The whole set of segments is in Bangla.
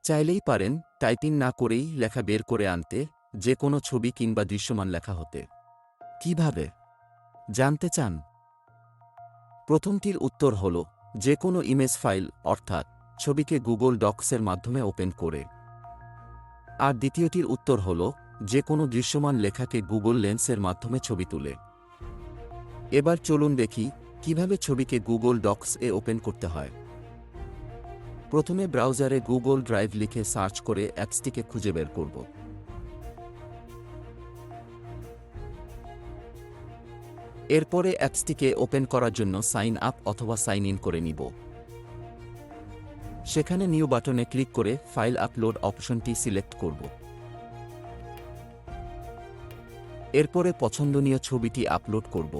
চাইলেই পারেন টাইপিং না করেই লেখা বের করে আনতে, যে কোনো ছবি কিংবা দৃশ্যমান লেখা হতে। কিভাবে জানতে চান? প্রথমটির উত্তর হল যে কোনো ইমেজ ফাইল অর্থাৎ ছবিকে গুগল ডক্সের মাধ্যমে ওপেন করে। আর দ্বিতীয়টির উত্তর হল যে কোনো দৃশ্যমান লেখাকে গুগল লেন্সের মাধ্যমে ছবি তুলে। এবার চলুন দেখি কিভাবে ছবিকে গুগল ডক্স এ ওপেন করতে হয়। প্রথমে ব্রাউজারে গুগল ড্রাইভ লিখে সার্চ করে অ্যাপসটিকে খুঁজে বের করব। এরপরে অ্যাপসটিকে ওপেন করার জন্য সাইন আপ অথবা সাইন ইন করে নিব। সেখানে নিউ বাটনে ক্লিক করে ফাইল আপলোড অপশনটি সিলেক্ট করব। এরপরে পছন্দনীয় ছবিটি আপলোড করব।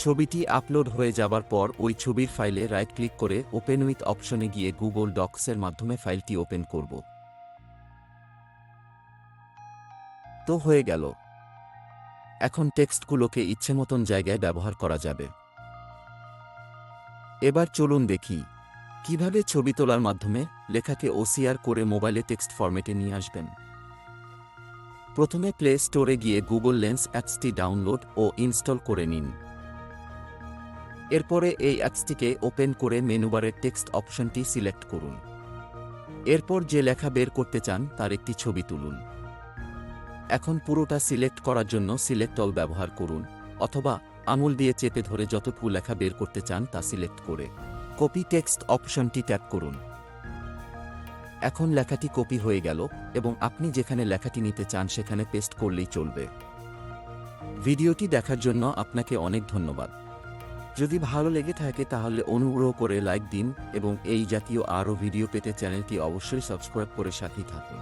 ছবিটি আপলোড হয়ে যাবার পর ওই ছবির ফাইলে রাইট ক্লিক করে ওপেন উইথ অপশনে গিয়ে গুগল ডক্সের মাধ্যমে ফাইলটি ওপেন করব। তো হয়ে গেল। এখন টেক্সটগুলোকে ইচ্ছেমতন জায়গায় ব্যবহার করা যাবে। এবার চলুন দেখি কিভাবে ছবি তোলার মাধ্যমে লেখাকে ওসিআর করে মোবাইলে টেক্সট ফরম্যাটে নিয়ে আসবেন। প্রথমে প্লে স্টোরে গিয়ে গুগল লেন্স অ্যাপসটি ডাউনলোড ও ইনস্টল করে নিন। এরপরে এই অ্যাপসটিকে ওপেন করে মেনুবারের টেক্সট অপশনটি সিলেক্ট করুন। এরপর যে লেখা বের করতে চান তার একটি ছবি তুলুন। এখন পুরোটা সিলেক্ট করার জন্য সিলেক্ট অল ব্যবহার করুন, অথবা আঙুল দিয়ে চেপে ধরে যতটুকু লেখা বের করতে চান তা সিলেক্ট করে কপি টেক্সট অপশনটি ট্যাপ করুন। এখন লেখাটি কপি হয়ে গেল এবং আপনি যেখানে লেখাটি নিতে চান সেখানে পেস্ট করলেই চলবে। ভিডিওটি দেখার জন্য আপনাকে অনেক ধন্যবাদ। যদি ভালো লেগে থাকে তাহলে অনুগ্রহ করে লাইক দিন এবং এই জাতীয় আরও ভিডিও পেতে চ্যানেলটি অবশ্যই সাবস্ক্রাইব করে সাথেই থাকুন।